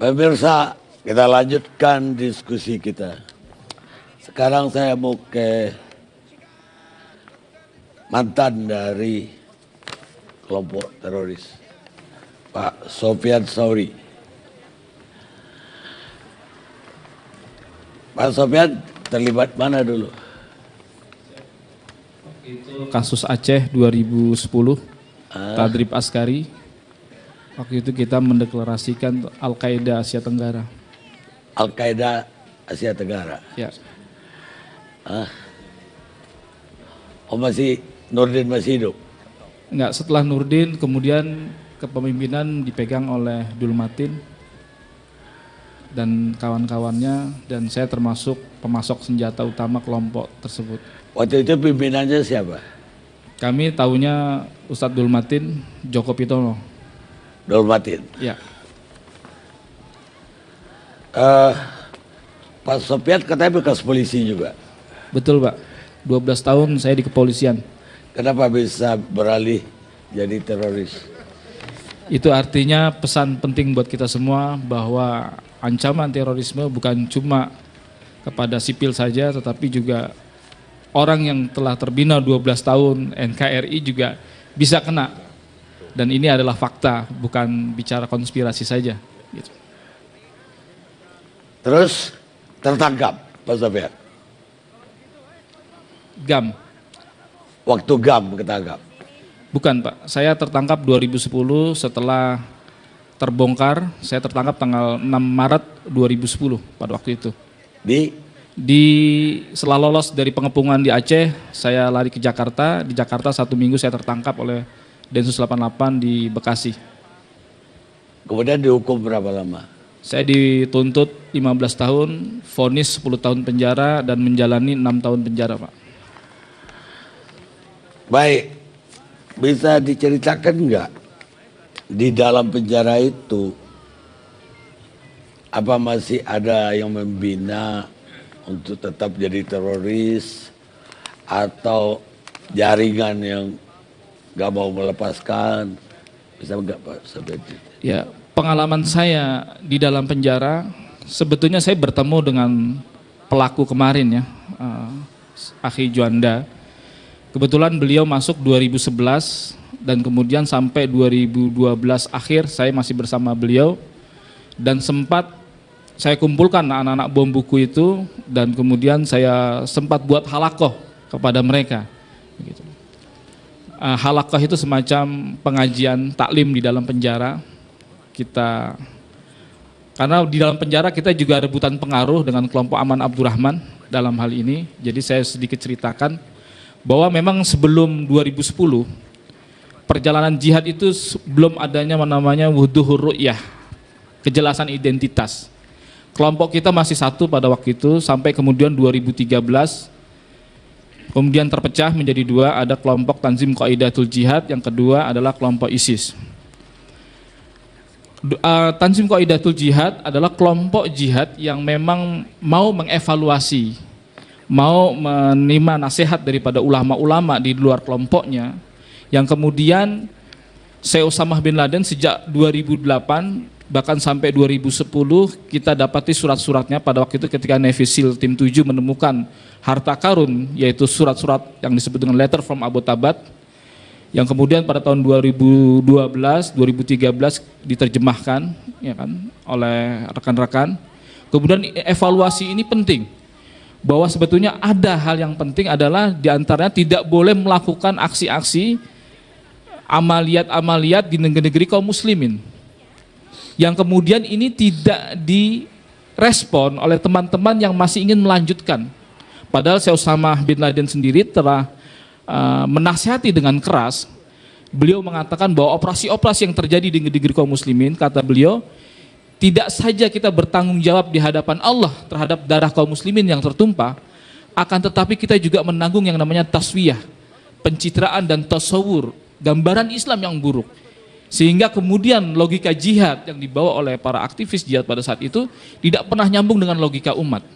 Pemirsa, kita lanjutkan diskusi kita. Sekarang saya mau ke mantan dari kelompok teroris, Pak Sofyan Sauri. Pak Sofyan terlibat mana dulu? Itu kasus Aceh 2010, Tadrib Askari. Waktu itu kita mendeklarasikan Al-Qaeda Asia Tenggara. Al-Qaeda Asia Tenggara. Ya. Oh, masih Nurdin masih hidup? Enggak, setelah Nurdin kemudian kepemimpinan dipegang oleh Dul Matin dan kawan-kawannya, dan saya termasuk pemasok senjata utama kelompok tersebut. Waktu itu pimpinannya siapa? Kami tahunya Ustadz Dul Matin, Joko Pitono. Dul Matin. Ya. Pak Sofyan katanya bekas polisi juga. Betul, Pak. 12 tahun saya di kepolisian. Kenapa bisa beralih jadi teroris? Itu artinya pesan penting buat kita semua bahwa ancaman terorisme bukan cuma kepada sipil saja, tetapi juga orang yang telah terbina 12 tahun NKRI juga bisa kena. Dan ini adalah fakta, bukan bicara konspirasi saja. Gitu. Terus tertangkap Pak Sofyan? GAM? Waktu GAM ketangkap? Bukan, Pak. Saya tertangkap 2010 setelah terbongkar. Saya tertangkap tanggal 6 Maret 2010 pada waktu itu. Setelah lolos dari pengepungan di Aceh, saya lari ke Jakarta. Di Jakarta 1 minggu saya tertangkap oleh Densus 88 di Bekasi. Kemudian dihukum berapa lama? Saya dituntut 15 tahun, vonis 10 tahun penjara dan menjalani 6 tahun penjara, Pak. Baik, bisa diceritakan enggak di dalam penjara itu apa masih ada yang membina untuk tetap jadi teroris atau jaringan yang gak mau melepaskan? Bisa enggak Pak sampai itu? Ya, pengalaman saya di dalam penjara, sebetulnya saya bertemu dengan pelaku kemarin ya, Akhi Juanda. Kebetulan beliau masuk 2011 dan kemudian sampai 2012 akhir saya masih bersama beliau, dan sempat saya kumpulkan anak-anak bom buku itu dan kemudian saya sempat buat halakoh kepada mereka. Begitu. Halakoh itu semacam pengajian taklim di dalam penjara. Karena di dalam penjara kita juga rebutan pengaruh dengan kelompok Aman Abdurrahman dalam hal ini. Jadi saya sedikit ceritakan bahwa memang sebelum 2010 perjalanan jihad itu belum adanya namanya wuduhur ru'yah, kejelasan identitas. Kelompok kita masih satu pada waktu itu sampai kemudian 2013 kemudian terpecah menjadi dua, ada kelompok Tanzim Qaidatul Jihad, yang kedua adalah kelompok ISIS. Tanzim Qaidatul Jihad adalah kelompok jihad yang memang mau mengevaluasi, mau menerima nasihat daripada ulama-ulama di luar kelompoknya, yang kemudian Syekh Usamah bin Laden sejak 2008 bahkan sampai 2010 kita dapati surat-suratnya pada waktu itu ketika Navy SEAL Tim 7 menemukan harta karun, yaitu surat-surat yang disebut dengan letter from Abu Tabat, yang kemudian pada tahun 2012, 2013 diterjemahkan ya kan, oleh rekan-rekan. Kemudian evaluasi ini penting, bahwa sebetulnya ada hal yang penting adalah diantaranya tidak boleh melakukan aksi-aksi amaliat-amaliat di negeri kaum muslimin, yang kemudian ini tidak direspon oleh teman-teman yang masih ingin melanjutkan. Padahal Syekh Usamah bin Laden sendiri telah menasihati dengan keras Beliau mengatakan bahwa operasi-operasi yang terjadi di negeri kaum muslimin, kata beliau, tidak saja kita bertanggung jawab di hadapan Allah terhadap darah kaum muslimin yang tertumpah, akan tetapi kita juga menanggung yang namanya taswiyah, pencitraan dan tasawur, gambaran Islam yang buruk. Sehingga kemudian logika jihad yang dibawa oleh para aktivis jihad pada saat itu tidak pernah nyambung dengan logika umat.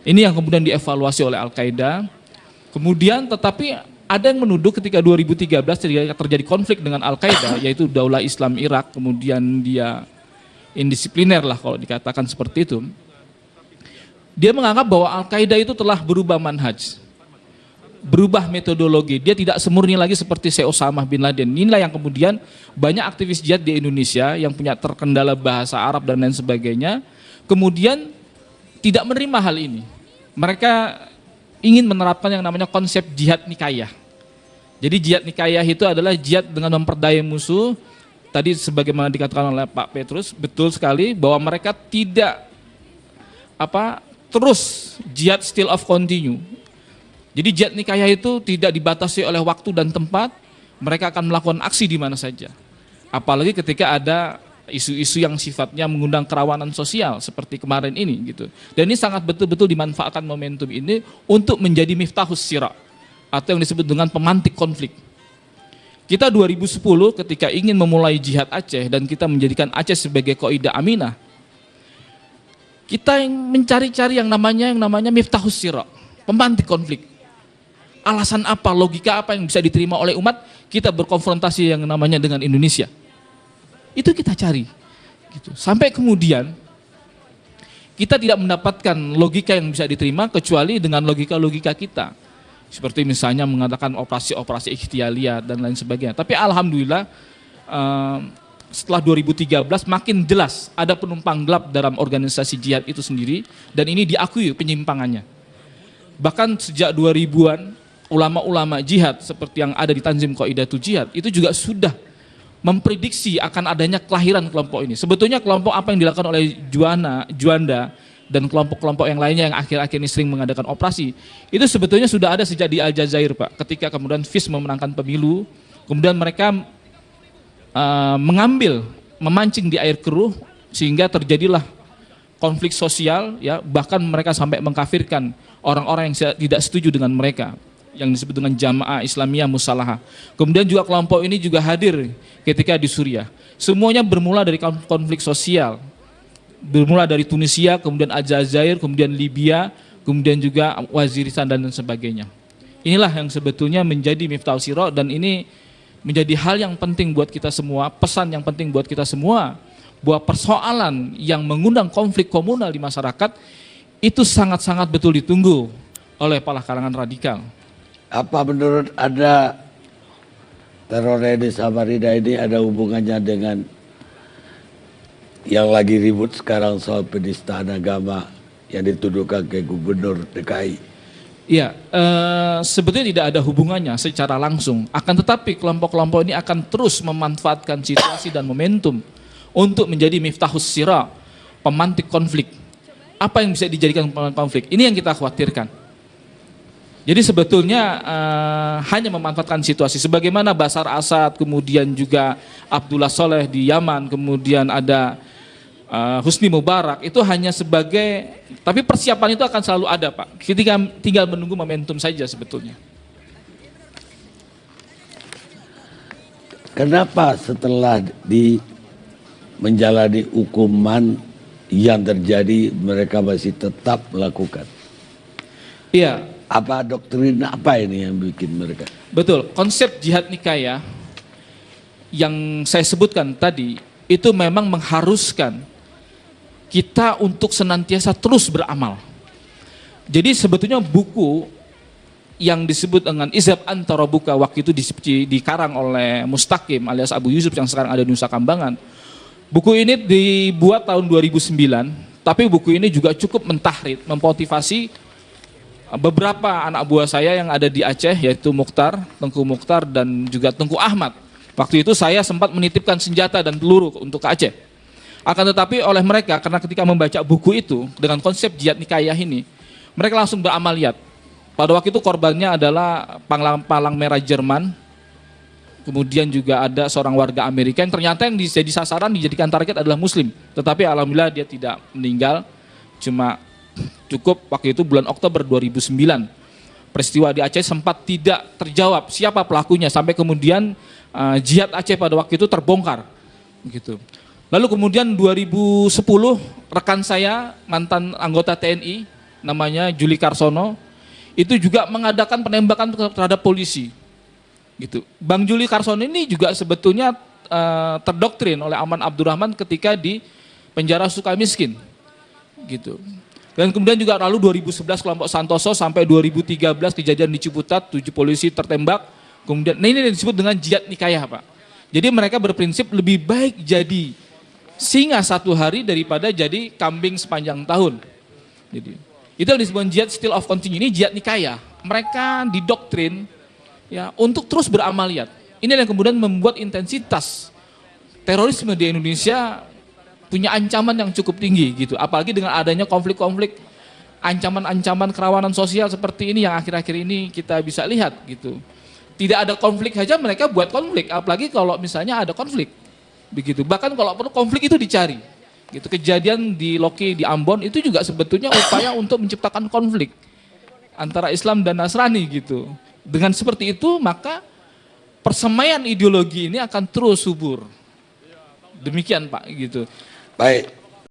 Ini yang kemudian dievaluasi oleh Al-Qaeda. Kemudian tetapi ada yang menuduh ketika 2013 terjadi konflik dengan Al-Qaeda, yaitu Daulah Islam Irak, kemudian dia indisipliner lah kalau dikatakan seperti itu. Dia menganggap bahwa Al-Qaeda itu telah berubah manhaj, berubah metodologi. Dia tidak semurni lagi seperti Syekh Osama bin Laden. Inilah yang kemudian banyak aktivis jihad di Indonesia yang punya terkendala bahasa Arab dan lain sebagainya, kemudian tidak menerima hal ini. Mereka ingin menerapkan yang namanya konsep jihad nikayah. Jadi jihad nikayah itu adalah jihad dengan memperdaya musuh. Tadi sebagaimana dikatakan oleh Pak Petrus, betul sekali bahwa mereka tidak terus jihad still of continue. Jadi jihad nikayah itu tidak dibatasi oleh waktu dan tempat, mereka akan melakukan aksi di mana saja. Apalagi ketika ada isu-isu yang sifatnya mengundang kerawanan sosial seperti kemarin ini gitu. Dan ini sangat betul-betul dimanfaatkan momentum ini untuk menjadi miftahus sira atau yang disebut dengan pemantik konflik. Kita 2010 ketika ingin memulai jihad Aceh dan kita menjadikan Aceh sebagai kaidah aminah, kita yang mencari-cari yang namanya miftahus sira, pemantik konflik. Alasan apa, logika apa yang bisa diterima oleh umat kita berkonfrontasi yang namanya dengan Indonesia. Itu kita cari. Gitu. Sampai kemudian kita tidak mendapatkan logika yang bisa diterima kecuali dengan logika-logika kita. Seperti misalnya mengatakan operasi-operasi ikhtialiyah dan lain sebagainya. Tapi alhamdulillah setelah 2013 makin jelas ada penumpang gelap dalam organisasi jihad itu sendiri dan ini diakui penyimpangannya. Bahkan sejak 2000-an ulama-ulama jihad seperti yang ada di Tanzim Qaidatul Jihad itu juga sudah memprediksi akan adanya kelahiran kelompok ini. Sebetulnya kelompok apa yang dilakukan oleh Juanda dan kelompok-kelompok yang lainnya yang akhir-akhir ini sering mengadakan operasi, itu sebetulnya sudah ada sejak di Aljazair, Pak. Ketika kemudian FIS memenangkan pemilu, kemudian mereka memancing di air keruh sehingga terjadilah konflik sosial, ya, bahkan mereka sampai mengkafirkan orang-orang yang tidak setuju dengan mereka, yang disebut dengan Jamaah Islamiyah Musalaha. Kemudian juga kelompok ini juga hadir ketika di Suriah. Semuanya bermula dari konflik sosial. Bermula dari Tunisia, kemudian Aljazair, kemudian Libya, kemudian juga Waziristan dan sebagainya. Inilah yang sebetulnya menjadi miftahus sira dan ini menjadi hal yang penting buat kita semua, pesan yang penting buat kita semua, bahwa persoalan yang mengundang konflik komunal di masyarakat itu sangat-sangat betul ditunggu oleh para kalangan radikal. Apa menurut Anda teror di Samarinda ini ada hubungannya dengan yang lagi ribut sekarang soal penistaan agama yang dituduhkan ke Gubernur DKI? Iya, sebetulnya tidak ada hubungannya secara langsung. Akan tetapi kelompok-kelompok ini akan terus memanfaatkan situasi dan momentum untuk menjadi miftahus sira, pemantik konflik. Apa yang bisa dijadikan pemantik konflik? Ini yang kita khawatirkan. Jadi sebetulnya hanya memanfaatkan situasi. Sebagaimana Bashar Assad, kemudian juga Abdullah Soleh di Yaman, kemudian ada Husni Mubarak, itu hanya sebagai, tapi persiapan itu akan selalu ada, Pak. Ketika tinggal menunggu momentum saja sebetulnya. Kenapa setelah menjalani hukuman yang terjadi mereka masih tetap melakukan? Iya. Apa doktrin apa ini yang bikin mereka? Betul, konsep jihad nikayah yang saya sebutkan tadi itu memang mengharuskan kita untuk senantiasa terus beramal. Jadi sebetulnya buku yang disebut dengan Izhab Anta Rabbuka waktu itu dikarang oleh Mustaqim alias Abu Yusuf yang sekarang ada di Nusa Kambangan. Buku ini dibuat tahun 2009, tapi buku ini juga cukup mentahrid, memotivasi beberapa anak buah saya yang ada di Aceh, yaitu Tengku Mukhtar dan juga Tengku Ahmad. Waktu itu saya sempat menitipkan senjata dan peluru untuk ke Aceh. Akan tetapi oleh mereka, karena ketika membaca buku itu dengan konsep jihad nikayah ini, mereka langsung beramaliyat. Pada waktu itu korbannya adalah palang merah Jerman kemudian juga ada seorang warga Amerika yang ternyata yang jadi sasaran dijadikan target adalah Muslim, tetapi alhamdulillah dia tidak meninggal, cuma cukup waktu itu bulan Oktober 2009. Peristiwa di Aceh sempat tidak terjawab siapa pelakunya sampai kemudian jihad Aceh pada waktu itu terbongkar, gitu. Lalu kemudian 2010 rekan saya mantan anggota TNI namanya Juli Karsono itu juga mengadakan penembakan terhadap polisi, gitu. Bang Juli Karsono ini juga sebetulnya terdoktrin oleh Aman Abdurrahman ketika di penjara Sukamiskin, gitu. Dan kemudian juga lalu 2011 kelompok Santoso sampai 2013 kejadian di Ciputat 7 polisi tertembak. Kemudian nah ini disebut dengan jihad nikayah, Pak. Jadi mereka berprinsip lebih baik jadi singa satu hari daripada jadi kambing sepanjang tahun. Jadi itu yang disebut jihad still of continue, ini jihad nikayah. Mereka didoktrin ya untuk terus beramaliat. Ini yang kemudian membuat intensitas terorisme di Indonesia punya ancaman yang cukup tinggi, gitu. Apalagi dengan adanya konflik-konflik, ancaman-ancaman kerawanan sosial seperti ini yang akhir-akhir ini kita bisa lihat, gitu. Tidak ada konflik saja mereka buat konflik, apalagi kalau misalnya ada konflik, begitu. Bahkan kalau perlu konflik itu dicari, gitu. Kejadian di Loki di Ambon itu juga sebetulnya upaya untuk menciptakan konflik antara Islam dan Nasrani, gitu. Dengan seperti itu maka persemaian ideologi ini akan terus subur. Demikian Pak, gitu. Baik,